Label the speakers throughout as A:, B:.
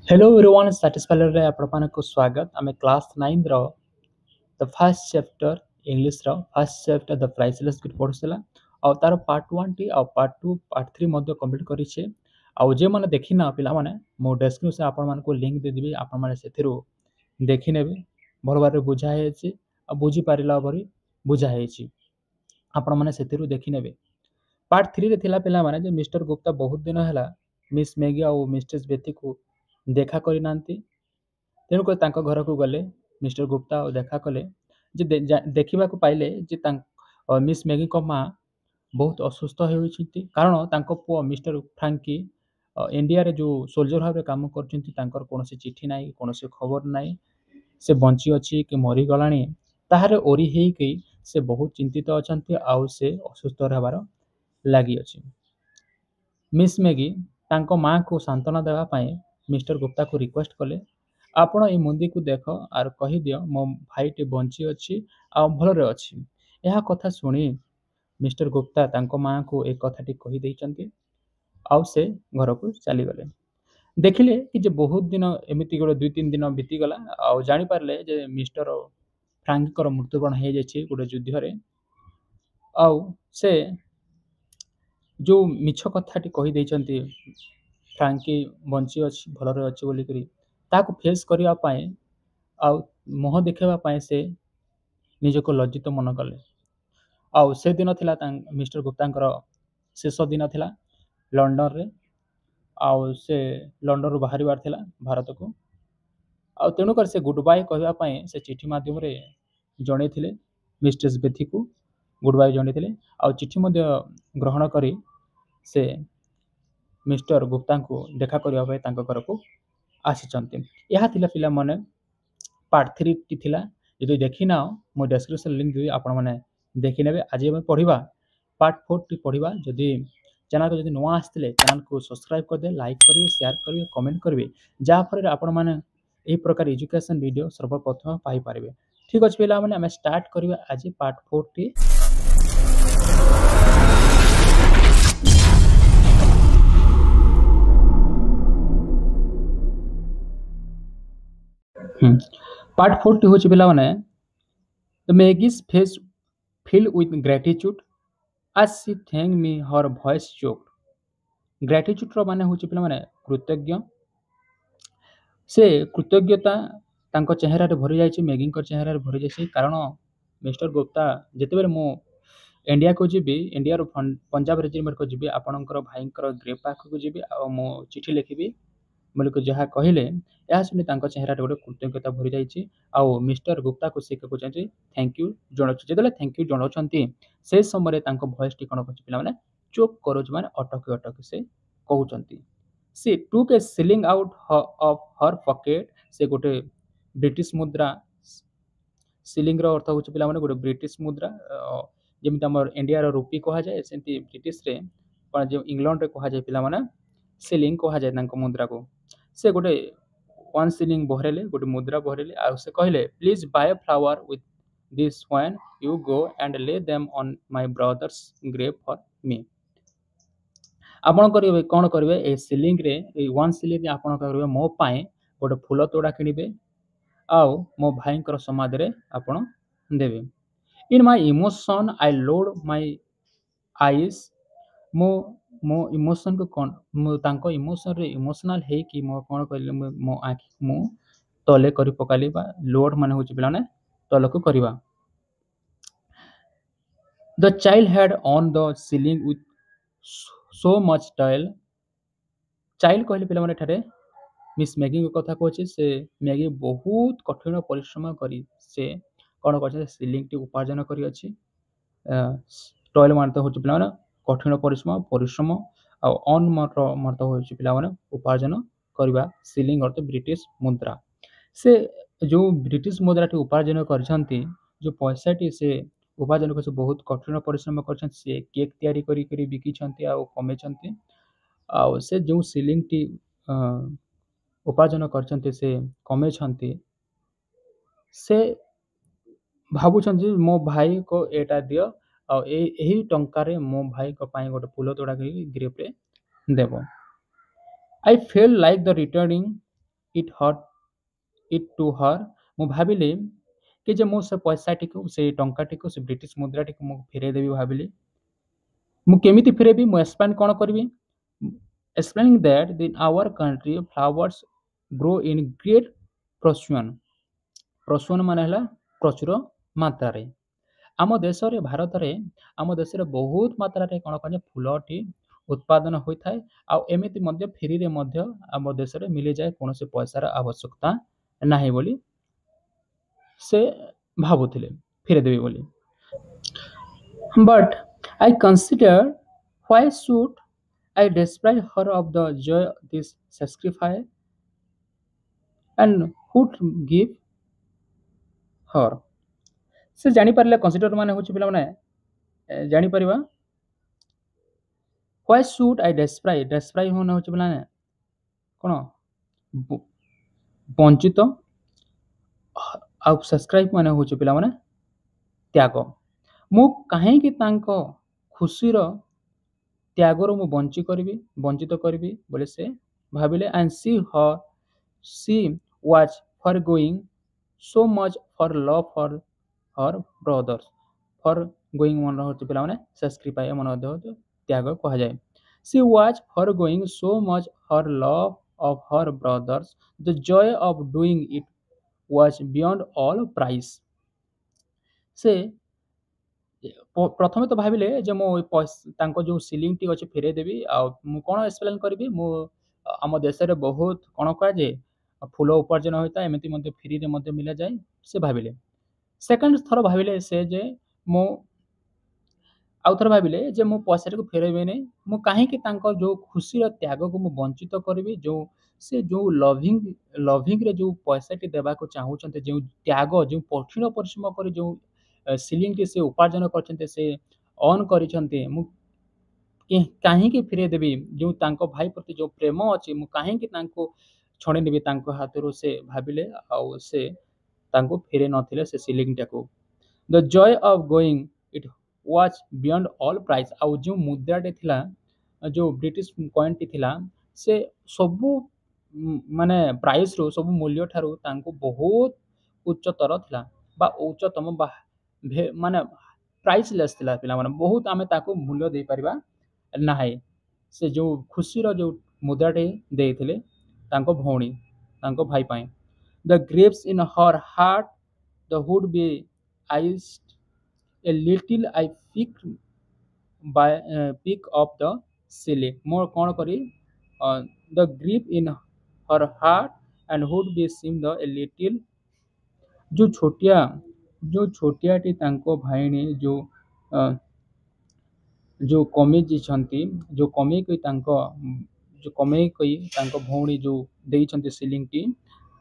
A: Hello everyone, Satisfyer ଆପଣମାନଙ୍କୁ ସ୍ୱାଗତ। ଆମେ କ୍ଲାସ୍ 9 ର ଦ ଫାର୍ଷ୍ଟ ଚାପ୍ଟର ଇଂଲିଶର first chapter the priceless gift ପଢ଼ୁଥିଲା। ଆଉ ତାର ପାର୍ଟ 1 ଟି ଆଉ ପାର୍ଟ 2 ପାର୍ଟ 3 ମଧ୍ୟ କମ୍ପ୍ଲିଟ୍ କରିଛେ। ଆଉ ଯେଉଁମାନେ ଦେଖିନା ପିଲାମାନେ ମୁଁ ଡେସ୍କ୍ରିପ୍ସନ୍ ଆପଣମାନଙ୍କୁ ଲିଙ୍କ୍ ଦେଇଦେବି, ଆପଣମାନେ ସେଥିରୁ ଦେଖିନେବେ। ଭଲ ଭାବରେ ବୁଝା ହେଇଛି ଆଉ ବୁଝିପାରିଲା ପରି ବୁଝା ହେଇଛି, ଆପଣମାନେ ସେଥିରୁ ଦେଖିନେବେ। ପାର୍ଟ 3 ରେ ଥିଲା ପିଲାମାନେ ଯେ ମିଷ୍ଟର ଗୁପ୍ତା ବହୁତ ଦିନ ହେଲା ମିସ୍ ମ୍ୟାଗି ଆଉ ମିଷ୍ଟେସ୍ ବେଥିକୁ ଦେଖା କରିନାହାନ୍ତି। ତେଣୁକରି ତାଙ୍କ ଘରକୁ ଗଲେ ମିଷ୍ଟର ଗୁପ୍ତା ଆଉ ଦେଖା କଲେ ଯେ ଦେଖିବାକୁ ପାଇଲେ ଯେ ମିସ୍ ମ୍ୟାଗିଙ୍କ ମା ବହୁତ ଅସୁସ୍ଥ ହେଉଛନ୍ତି, କାରଣ ତାଙ୍କ ପୁଅ ମିଷ୍ଟର ଫ୍ରାଙ୍କି ଇଣ୍ଡିଆରେ ଯେଉଁ ସୋଲଜର ଭାବରେ କାମ କରୁଛନ୍ତି, ତାଙ୍କର କୌଣସି ଚିଠି ନାହିଁ, କୌଣସି ଖବର ନାହିଁ, ସେ ବଞ୍ଚି ଅଛି କି ମରିଗଲାଣି ତାହାର ଓରି ହେଇକି ସେ ବହୁତ ଚିନ୍ତିତ ଅଛନ୍ତି ଆଉ ସେ ଅସୁସ୍ଥ ହେବାର ଲାଗିଅଛି। ମିସ୍ ମ୍ୟାଗି ତାଙ୍କ ମାଆକୁ ସାନ୍ତ୍ୱନା ଦେବା ପାଇଁ ମିଷ୍ଟର ଗୁପ୍ତାକୁ ରିକ୍ୱେଷ୍ଟ କଲେ, ଆପଣ ଏଇ ମୁଦିକୁ ଦେଖ ଆର୍ କହିଦିଅ ମୋ ଭାଇଟି ବଞ୍ଚି ଅଛି ଆଉ ଭଲରେ ଅଛି। ଏହା କଥା ଶୁଣି ମିଷ୍ଟର ଗୁପ୍ତା ତାଙ୍କ ମାଆକୁ ଏ କଥାଟି କହିଦେଇଛନ୍ତି ଆଉ ସେ ଘରକୁ ଚାଲିଗଲେ। ଦେଖିଲେ କି ଯେ ବହୁତ ଦିନ ଏମିତି ଗୋଟେ 2-3 ଦିନ ବିତିଗଲା ଆଉ ଜାଣିପାରିଲେ ଯେ ମିଷ୍ଟର ଫ୍ରାଙ୍କଙ୍କର ମୃତ୍ୟୁବରଣ ହେଇଯାଇଛି ଗୋଟେ ଯୁଦ୍ଧରେ। ଆଉ ସେ ଯେଉଁ ମିଛ କଥାଟି କହିଦେଇଛନ୍ତି ଫ୍ରାଙ୍କି ବଞ୍ଚି ଅଛି ଭଲରେ ଅଛି ବୋଲିକରି ତାକୁ ଫେସ୍ କରିବା ପାଇଁ ଆଉ ମୁହଁ ଦେଖାଇବା ପାଇଁ ସେ ନିଜକୁ ଲଜ୍ଜିତ ମନେ କଲେ। ଆଉ ସେଦିନ ଥିଲା ମିଷ୍ଟର ଗୁପ୍ତାଙ୍କର ଶେଷ ଦିନ ଥିଲା ଲଣ୍ଡନରେ। ଆଉ ସେ ଲଣ୍ଡନରୁ ବାହାରିବାର ଥିଲା ଭାରତକୁ। ଆଉ ତେଣୁକରି ସେ ଗୁଡ୍ ବାଏ କହିବା ପାଇଁ ସେ ଚିଠି ମାଧ୍ୟମରେ ଜଣେଇଥିଲେ ମିଷ୍ଟେସ୍ ବେଥିକୁ ଗୁଡ୍ ବାଏ ଜଣେଇଥିଲେ। ଆଉ ଚିଠି ମଧ୍ୟ ଗ୍ରହଣ କରି ସେ ମିଷ୍ଟର ଗୁପ୍ତାଙ୍କୁ ଦେଖା କରିବା ପାଇଁ ତାଙ୍କ ଘରକୁ ଆସିଛନ୍ତି। ଏହା ଥିଲା ପିଲାମାନେ ପାର୍ଟ 3 ଟି ଥିଲା। ଯଦି ଦେଖିନାଅ ମୁଁ ଡେସ୍କ୍ରିପ୍ସନ୍ ଲିଙ୍କ୍ ଦେବି, ଆପଣମାନେ ଦେଖିନେବେ। ଆଜି ଆମେ ପଢ଼ିବା ପାର୍ଟ 4 ଟି ପଢ଼ିବା। ଯଦି ଚ୍ୟାନେଲକୁ ଯଦି ନୂଆ ଆସିଥିଲେ ଚ୍ୟାନେଲକୁ ସବସ୍କ୍ରାଇବ୍ କରିଦେବେ, ଲାଇକ୍ କରିବେ, ସେୟାର କରିବେ, କମେଣ୍ଟ କରିବେ, ଯାହାଫଳରେ ଆପଣମାନେ ଏହି ପ୍ରକାର ଏଜୁକେସନ୍ ଭିଡ଼ିଓ ସର୍ବପ୍ରଥମ ପାଇପାରିବେ। ଠିକ୍ ଅଛି ପିଲାମାନେ, ଆମେ ଷ୍ଟାର୍ଟ କରିବା ଆଜି ପାର୍ଟ 4 ଟି। ପାର୍ଟ 4 ଟି ହେଉଛି ପିଲାମାନେ ଦ ମ୍ୟାଗି's face filled with gratitude as she thanked me, her voice choked। ଗ୍ରାଟିଚ୍ୟୁଡ଼ର ମାନେ ହେଉଛି ପିଲାମାନେ କୃତଜ୍ଞ। ସେ କୃତଜ୍ଞତା ତାଙ୍କ ଚେହେରାରେ ଭରିଯାଇଛି, ମ୍ୟାଗିଙ୍କ ଚେହେରାରେ ଭରିଯାଇଛି। କାରଣ ମିଷ୍ଟର ଗୁପ୍ତା ଯେତେବେଳେ ମୁଁ ଇଣ୍ଡିଆକୁ ଯିବି, ଇଣ୍ଡିଆରୁ ପଞ୍ଜାବ ରେଜିମେଣ୍ଟକୁ ଯିବି, ଆପଣଙ୍କର ଭାଇଙ୍କର ଗ୍ରେଭ୍ ପାଖକୁ ଯିବି ଆଉ ମୁଁ ଚିଠି ଲେଖିବି ବୋଲିକି ଯାହା କହିଲେ, ଏହା ଶୁଣି ତାଙ୍କ ଚେହେରାରେ ଗୋଟେ କୃତଜ୍ଞତା ଭରିଯାଇଛି। ଆଉ ମିଷ୍ଟର ଗୁପ୍ତାକୁ ସେ କହୁଛନ୍ତି ଥ୍ୟାଙ୍କ ୟୁ ଜଣାଉଛି। ଯେତେବେଳେ ଥ୍ୟାଙ୍କ ୟୁ ଜଣାଉଛନ୍ତି ସେ ସମୟରେ ତାଙ୍କ ଭଏସଟି କ'ଣ କରୁଛି ପିଲାମାନେ ଚୋକ୍ କରୁଛି, ମାନେ ଅଟକି ଅଟକି ସେ କହୁଛନ୍ତି। ସେ took a shilling out of her pocket. ସେ ଗୋଟେ ବ୍ରିଟିଶ ମୁଦ୍ରା, ସିଲିଂର ଅର୍ଥ ହେଉଛି ପିଲାମାନେ ଗୋଟେ ବ୍ରିଟିଶ ମୁଦ୍ରା। ଯେମିତି ଆମର ଇଣ୍ଡିଆର ରୁପି କୁହାଯାଏ, ସେମିତି ବ୍ରିଟିଶରେ କ'ଣ ଯେଉଁ ଇଂଲଣ୍ଡରେ କୁହାଯାଏ ପିଲାମାନେ ସିଲିଂ କୁହାଯାଏ ତାଙ୍କ ମୁଦ୍ରାକୁ। ସେ ଗୋଟେ 1 ସିଲିଂ ବହରେଇଲେ, ଗୋଟେ ମୁଦ୍ରା ବହରେଇଲେ ଆଉ ସେ କହିଲେ please buy flower with this when you go and lay them on my brother's grave for me. ଆପଣ କରିବେ କ'ଣ କରିବେ, ଏ ସିଲିଂରେ, ଏଇ 1 ସିଲିଂରେ ଆପଣ କରିବେ ମୋ ପାଇଁ ଗୋଟେ ଫୁଲ ତୋଡ଼ା କିଣିବେ ଆଉ ମୋ ଭାଇଙ୍କର ସମାଧିରେ ଆପଣ ଦେବେ। In my emotion I load my ice. ମୋ ଇମୋସନକୁ କ'ଣ, ମୁଁ ତାଙ୍କ ଇମୋସନରେ ଇମୋସନାଲ୍ ହେଇକି ମୁଁ କ'ଣ କହିଲି, ମୋ ଆଖିକୁ ମୁଁ ତଲେ କରି ପକାଇଲି, ବା ଲୋଡ୍ ମାନେ ହେଉଛି ପିଲାମାନେ ତଲକୁ କରିବା। The child had on the shilling with so much toil. Child କହିଲେ ପିଲାମାନେ ଏଠାରେ ମିସ୍ ମ୍ୟାଗିଙ୍କ କଥା କହୁଛି। ସେ ମ୍ୟାଗି ବହୁତ କଠିନ ପରିଶ୍ରମ କରି ସେ କ'ଣ କରିଛି, ସିଲିଂଟି ଉପାର୍ଜନ କରିଅଛି। ଟଏଲ୍ ମାନେ ତ ହେଉଛି ପିଲାମାନେ କଠିନ ପରିଶ୍ରମ ଆଉ ଅନ୍ ମତ ହେଉଛି ପିଲାମାନେ ଉପାର୍ଜନ କରିବା। ସିଲିଂ ଅର୍ଥ ବ୍ରିଟିଶ ମୁଦ୍ରା। ସେ ଯେଉଁ ବ୍ରିଟିଶ ମୁଦ୍ରାଟି ଉପାର୍ଜନ କରିଛନ୍ତି, ଯେଉଁ ପଇସାଟି ସେ ଉପାର୍ଜନ କରି ବହୁତ କଠିନ ପରିଶ୍ରମ କରିଛନ୍ତି। ସେ କେକ୍ ତିଆରି କରି ବିକିଛନ୍ତି ଆଉ କମେଇଛନ୍ତି। ଆଉ ସେ ଯେଉଁ ସିଲିଂଟି ଉପାର୍ଜନ କରିଛନ୍ତି, ସେ କମେଇଛନ୍ତି। ସେ ଭାବୁଛନ୍ତି ମୋ ଭାଇକୁ ଏଇଟା ଦିଅ ଆଉ ଏହି ଟଙ୍କାରେ ମୋ ଭାଇଙ୍କ ପାଇଁ ଗୋଟେ ଫୁଲ ତୋଡ଼ା କରିକି ଗ୍ରେପ୍ରେ ଦେବ। I feel like the returning it hurt it to her ମୁଁ ଭାବିଲି କି ଯେ ମୁଁ ସେ ପଇସାଟିକୁ ସେ ଟଙ୍କାଟିକୁ ସେ ବ୍ରିଟିଶ ମୁଦ୍ରାଟିକୁ ମୁଁ ଫେରେଇ ଦେବି ଭାବିଲି ମୁଁ କେମିତି ଫେରେଇବି ମୁଁ ଏକ୍ସପ୍ଲେନ୍ କ'ଣ କରିବି explaining that in our country flowers grow in great profusion Prasun ମାନେ ହେଲା ପ୍ରଚୁର ମାତ୍ରାରେ ଆମ ଦେଶରେ ଭାରତରେ ଆମ ଦେଶରେ ବହୁତ ମାତ୍ରାରେ କ'ଣ କହେ ଫୁଲଟି ଉତ୍ପାଦନ ହୋଇଥାଏ ଆଉ ଏମିତି ମଧ୍ୟ ଫ୍ରିରେ ମଧ୍ୟ ଆମ ଦେଶରେ ମିଳିଯାଏ କୌଣସି ପଇସାର ଆବଶ୍ୟକତା ନାହିଁ ବୋଲି ସେ ଭାବୁଥିଲେ ଫେରେଇଦେବେ ବୋଲି but I consider why should I deprive her of the joy this sacrifice and would give her ସେ ଜାଣିପାରିଲେ କନସିଡର ମାନେ ହେଉଛି ପିଲାମାନେ ଜାଣିପାରିବା why should I deprive ମାନେ ହେଉଛି ପିଲାମାନେ କ'ଣ ବଞ୍ଚିତ ଆଉ ସବସ୍କ୍ରାଇବ ମାନେ ହେଉଛି ପିଲାମାନେ ତ୍ୟାଗ ମୁଁ କାହିଁକି ତାଙ୍କ ଖୁସିର ତ୍ୟାଗରୁ ମୁଁ ବଞ୍ଚିତ କରିବି ବୋଲି ସେ ଭାବିଲେ and she was foregoing so much for love for her brothers foregoing ମନେ ହେଉଛି ପିଲାମାନେ sacrifice ମନେ ହେଉଛି ତ୍ୟାଗ କୁହାଯାଏ she was foregoing so much her love of her brothers the joy of doing it was beyond all price ସେ ପ୍ରଥମେ ତ ଭାବିଲେ ଯେ ମୁଁ ତାଙ୍କ ଯେଉଁ ସିଲିଂଟି ଅଛି ଫେରେଇ ଦେବି ଆଉ ମୁଁ କ'ଣ ଏକ୍ସପ୍ଲେନ୍ କରିବି ମୁଁ ଆମ ଦେଶରେ ବହୁତ କ'ଣ କୁହାଯାଏ ଫୁଲ ଉପାର୍ଜନ ହୋଇଥାଏ ଏମିତି ମଧ୍ୟ ଫ୍ରିରେ ମଧ୍ୟ ମିଳାଯାଏ ସେ ଭାବିଲେ ସେକେଣ୍ଡ ଥର ଭାବିଲେ ସେ ଯେ ମୁଁ ଆଉ ଥରେ ଭାବିଲେ ଯେ ମୁଁ ପଇସାଟିକୁ ଫେରେଇବିନି ମୁଁ କାହିଁକି ତାଙ୍କ ଯେଉଁ ଖୁସିର ତ୍ୟାଗକୁ ମୁଁ ବଞ୍ଚିତ କରିବି ସେ ଯେଉଁ ଲଭିଂରେ ଯେଉଁ ପଇସାଟି ଦେବାକୁ ଚାହୁଁଛନ୍ତି ଯେଉଁ ତ୍ୟାଗ ଯେଉଁ କଠିନ ପରିଶ୍ରମ କରି ଯେଉଁ ସିଲିଂଟି ସେ ଉପାର୍ଜନ କରିଛନ୍ତି ସେ ଅନ୍ କରିଛନ୍ତି ମୁଁ କାହିଁକି ଫେରେଇ ଦେବି ଯେଉଁ ତାଙ୍କ ଭାଇ ପ୍ରତି ଯେଉଁ ପ୍ରେମ ଅଛି ମୁଁ କାହିଁକି ତାଙ୍କୁ ଛଡ଼େଇ ନେବି ତାଙ୍କ ହାତରୁ ସେ ଭାବିଲେ ଆଉ ସେ ତାଙ୍କୁ ଫେରେଇ ନଥିଲେ ସେ ସିଲିଂଟାକୁ the joy of going it was beyond all price ଆଉ ଯେଉଁ ମୁଦ୍ରାଟି ଥିଲା ଯେଉଁ ବ୍ରିଟିଶ କଏନ୍ଟି ଥିଲା ସେ ସବୁ ମାନେ ପ୍ରାଇସ୍ରୁ ସବୁ ମୂଲ୍ୟ ଠାରୁ ତାଙ୍କୁ ବହୁତ ଉଚ୍ଚତର ଥିଲା ବା ଉଚ୍ଚତମ ବା ମାନେ ପ୍ରାଇସଲେସ୍ ଥିଲା ପିଲାମାନେ ବହୁତ ଆମେ ତାକୁ ମୂଲ୍ୟ ଦେଇପାରିବା ନାହିଁ ସେ ଯେଉଁ ଖୁସିର ଯେଉଁ ମୁଦ୍ରାଟି ଦେଇଥିଲେ ତାଙ୍କ ଭଉଣୀ ତାଙ୍କ ଭାଇ ପାଇଁ the grief in her heart the would be eased a little I pick up the silly more କ'ଣ କରି the grip in her heart and would be seem the a little ଯେଉଁ ଛୋଟିଆଟି ତାଙ୍କ ଭାଇଣୀ ଯେଉଁ କମେଇଛନ୍ତି ଯେଉଁ କମେଇକି ତାଙ୍କ ଭଉଣୀ ଯେଉଁ ଦେଇଛନ୍ତି ସିଲିଂଟି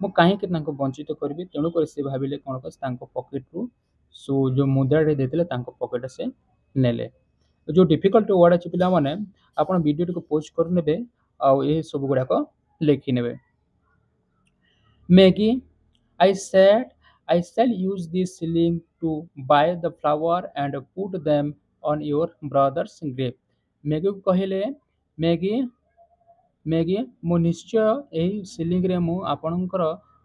A: ମୁଁ କାହିଁକି ତାଙ୍କୁ ବଞ୍ଚିତ କରିବି ତେଣୁକରି ସେ ଭାବିଲେ କ'ଣ ତାଙ୍କ ପକେଟରୁ ଯେଉଁ ମୁଦ୍ରାଟି ଦେଇଥିଲେ ତାଙ୍କ ପକେଟ ସେ ନେଲେ ଯେଉଁ ଡିଫିକଲ୍ଟ ୱାର୍ଡ ଅଛି ପିଲାମାନେ ଆପଣ ଭିଡ଼ିଓଟିକୁ ପୋଜ୍ କରିନେବେ ଆଉ ଏହି ସବୁ ଗୁଡ଼ାକ ଲେଖିନେବେ Maggi I shall use this shilling to buy the flower and put them on your brother's grave ମ୍ୟାଗିକୁ କହିଲେ ମ୍ୟାଗି ମୁଁ ନିଶ୍ଚୟ ଏହି ସିଲିଂରେ ମୁଁ ଆପଣଙ୍କର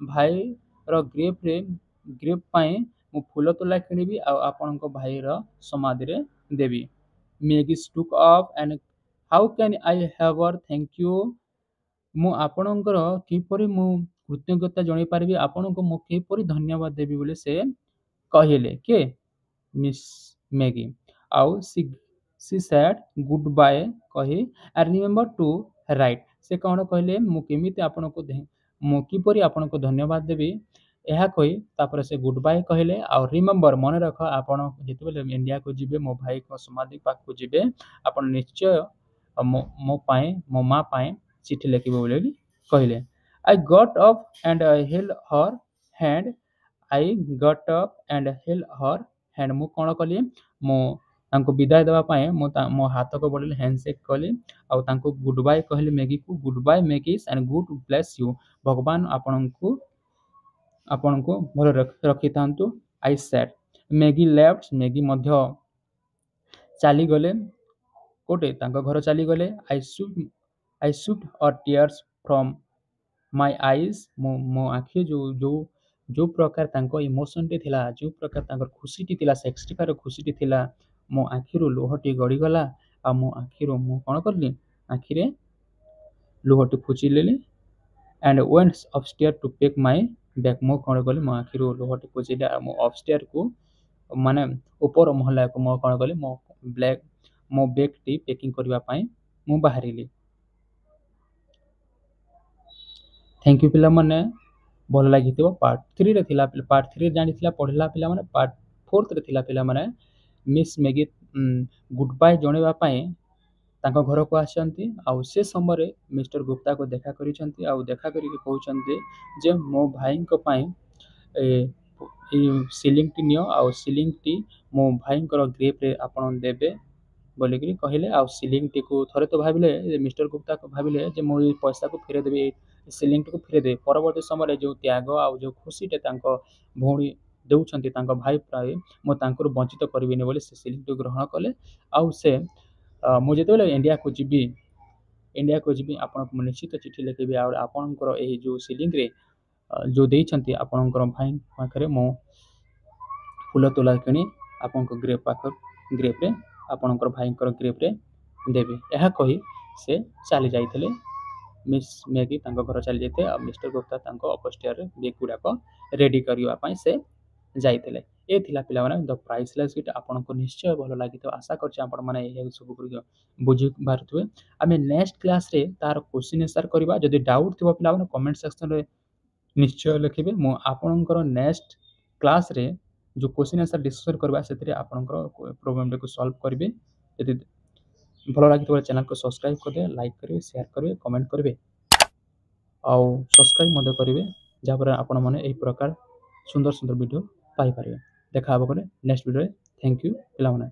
A: ଭାଇର ଗ୍ରେଭ୍ ପାଇଁ ମୁଁ ଫୁଲ ତୋଲା କିଣିବି ଆଉ ଆପଣଙ୍କ ଭାଇର ସମାଧିରେ ଦେବି Maggi stood up and how can I ever thank you ମୁଁ ଆପଣଙ୍କର କିପରି ମୁଁ କୃତଜ୍ଞତା ଜଣାଇପାରିବି ଆପଣଙ୍କୁ ମୁଁ କିପରି ଧନ୍ୟବାଦ ଦେବି ବୋଲି ସେ କହିଲେ କିଏ ମିସ୍ ମ୍ୟାଗି ଆଉ she said goodbye କହି and remember to write ସେ କ'ଣ କହିଲେ ମୁଁ କିପରି ଆପଣଙ୍କୁ ଧନ୍ୟବାଦ ଦେବି ଏହା କହି ତାପରେ ସେ ଗୁଡ୍ ବାଏ କହିଲେ ଆଉ ରିମେମ୍ବର ମନେ ରଖ ଆପଣ ଯେତେବେଳେ ଇଣ୍ଡିଆକୁ ଯିବେ ମୋ ଭାଇଙ୍କ ସମାଧି ପାଖକୁ ଯିବେ ଆପଣ ନିଶ୍ଚୟ ମୋ ମା ପାଇଁ ଚିଠି ଲେଖିବେ ବୋଲି କହିଲେ I got up and held her hand ମୁଁ କ'ଣ କଲି ମୁଁ ତାଙ୍କୁ ବିଦାୟ ଦେବା ପାଇଁ ମୁଁ ମୋ ହାତକୁ ବଢ଼ିଲି ହ୍ୟାଣ୍ଡସେକ୍ କଲି ଆଉ ତାଙ୍କୁ ଗୁଡ୍ ବାଏ କହିଲି ମ୍ୟାଗିକୁ goodbye Maggie's and God bless you ଭଗବାନ ଆପଣଙ୍କୁ ଭଲ ରଖିଥାନ୍ତୁ I said Maggie left Maggie ମଧ୍ୟ ଚାଲିଗଲେ କୋଉଠି ତାଙ୍କ ଘର ଚାଲିଗଲେ I shoot her tears from my eyes ମୋ ଆଖି ଯୋଉ ପ୍ରକାର ତାଙ୍କ ଇମୋସନଟି ଥିଲା, ଯୋଉ ପ୍ରକାର ତାଙ୍କର ଖୁସିଟି ଥିଲା, ସେକ୍ସଟିଫାର ଖୁସିଟି ଥିଲା, ମୋ ଆଖିରୁ ଲୁହଟି ଗଡ଼ିଗଲା। ଆଉ ମୋ ଆଖିରୁ ମୁଁ କ'ଣ କଲି, ଆଖିରେ ଲୁହଟି ପୋଛିନେଲି and went upstairs to pick my bag. ମୁଁ କ'ଣ କଲି, ମୋ ଆଖିରୁ ଲୁହଟି ପୋଛିଲି ଆଉ ମୁଁ ଅପଷ୍ଟେୟାରକୁ ମାନେ ଉପର ମହଲାକୁ ମୁଁ କ'ଣ କଲି, ମୋ ବ୍ୟାଗ୍‌ଟି ପ୍ୟାକିଂ କରିବା ପାଇଁ ମୁଁ ବାହାରିଲି। ଥ୍ୟାଙ୍କ ୟୁ ପିଲାମାନେ, ଭଲ ଲାଗିଥିବ। ପାର୍ଟ 3ରେ ଥିଲା, ପାର୍ଟ 3 ଜାଣିଥିଲା ପଢ଼ିଲା ପିଲାମାନେ। ପାର୍ଟ 4ରେ ଥିଲା ପିଲାମାନେ ମିସ୍ ମ୍ୟାଗି ଗୁଡ୍ ବାଏ ଜଣାଇବା ପାଇଁ ତାଙ୍କ ଘରକୁ ଆସିଛନ୍ତି। ଆଉ ସେ ସମୟରେ ମିଷ୍ଟର ଗୁପ୍ତାକୁ ଦେଖା କରିଛନ୍ତି ଆଉ ଦେଖା କରିକି କହୁଛନ୍ତି ଯେ ମୋ ଭାଇଙ୍କ ପାଇଁ ଏଇ ସିଲିଂଟି ନିଅ ଆଉ ସିଲିଂଟି ମୋ ଭାଇଙ୍କର ଗ୍ରେପ୍ରେ ଆପଣ ଦେବେ ବୋଲିକିରି କହିଲେ। ଆଉ ସିଲିଂଟିକୁ ଥରେ ତ ଭାବିଲେ, ମିଷ୍ଟର ଗୁପ୍ତା ଭାବିଲେ ଯେ ମୁଁ ଏଇ ପଇସାକୁ ଫେରେଇ ଦେବି, ଏଇ ସିଲିଂଟିକୁ ଫେରେଇ ଦେବି। ପରବର୍ତ୍ତୀ ସମୟରେ ଯେଉଁ ତ୍ୟାଗ ଆଉ ଯେଉଁ ଖୁସିଟେ ତାଙ୍କ ଭଉଣୀ ଦେଉଛନ୍ତି ତାଙ୍କ ଭାଇ ପ୍ରାୟ, ମୁଁ ତାଙ୍କରୁ ବଞ୍ଚିତ କରିବିନି ବୋଲି ସେ ସିଲିଂଟିକୁ ଗ୍ରହଣ କଲେ। ଆଉ ସେ ମୁଁ ଯେତେବେଳେ ଇଣ୍ଡିଆକୁ ଯିବି ଆପଣଙ୍କୁ ମୁଁ ନିଶ୍ଚିତ ଚିଠି ଲେଖିବି ଆଉ ଆପଣଙ୍କର ଏହି ଯେଉଁ ସିଲିଂରେ ଯେଉଁ ଦେଇଛନ୍ତି ଆପଣଙ୍କର ଭାଇ ପାଖରେ ମୁଁ ଫୁଲ ତୋଲା କିଣି ଆପଣଙ୍କ ଗ୍ରେପ୍ରେ ଆପଣଙ୍କର ଭାଇଙ୍କର ଗ୍ରେପ୍ରେ ଦେବି। ଏହା କହି ସେ ଚାଲି ଯାଇଥିଲେ। ମିସ୍ ମ୍ୟାଗି ତାଙ୍କ ଘର ଚାଲି ଯାଇଥିଲେ ଆଉ ମିଷ୍ଟର ଗୁପ୍ତା ତାଙ୍କ ଅପଷ୍ଟେୟାରରେ ବ୍ୟାଗ୍ ଗୁଡ଼ାକ ରେଡ଼ି କରିବା ପାଇଁ ସେ ଯାଇଥିଲେ। ଏ ଥିଲା ପିଲାମାନେ ଦ ପ୍ରାଇସଲେସ୍ ଗିଫ୍ଟ। ଆପଣଙ୍କୁ ନିଶ୍ଚୟ ଭଲ ଲାଗିଥିବ, ଆଶା କରୁଛି ଆପଣମାନେ ଏହି ସବୁ ଗୁଡ଼ିକ ବୁଝିପାରୁଥିବେ। ଆମେ ନେକ୍ସଟ କ୍ଲାସ୍ରେ ତାର କ୍ୱେଶ୍ଚିନ୍ ଆନ୍ସର୍ କରିବା। ଯଦି ଡାଉଟ୍ ଥିବ ପିଲାମାନେ କମେଣ୍ଟ ସେକ୍ସନରେ ନିଶ୍ଚୟ ଲେଖିବେ। ମୁଁ ଆପଣଙ୍କର ନେକ୍ସଟ କ୍ଲାସ୍ରେ ଯେଉଁ କ୍ୱେଶ୍ଚିନ୍ ଆନ୍ସର୍ ଡିସ୍କସନ୍ କରିବା ସେଥିରେ ଆପଣଙ୍କର ପ୍ରୋବ୍ଲେମଟିକୁ ସଲ୍ଭ କରିବେ। ଯଦି ଭଲ ଲାଗିଥିବ ଚ୍ୟାନେଲକୁ ସବସ୍କ୍ରାଇବ୍ କରିବେ, ଲାଇକ୍ କରିବେ, ସେୟାର କରିବେ, କମେଣ୍ଟ କରିବେ ଆଉ ସବସ୍କ୍ରାଇବ୍ ମଧ୍ୟ କରିବେ, ଯାହାଫଳରେ ଆପଣମାନେ ଏହି ପ୍ରକାର ସୁନ୍ଦର ସୁନ୍ଦର ଭିଡ଼ିଓ ପାଇପାରିବେ। ଦେଖା ହେବ ପରେ ନେକ୍ସଟ ଭିଡ଼ିଓରେ। ଥ୍ୟାଙ୍କ ୟୁ ପିଲାମାନେ।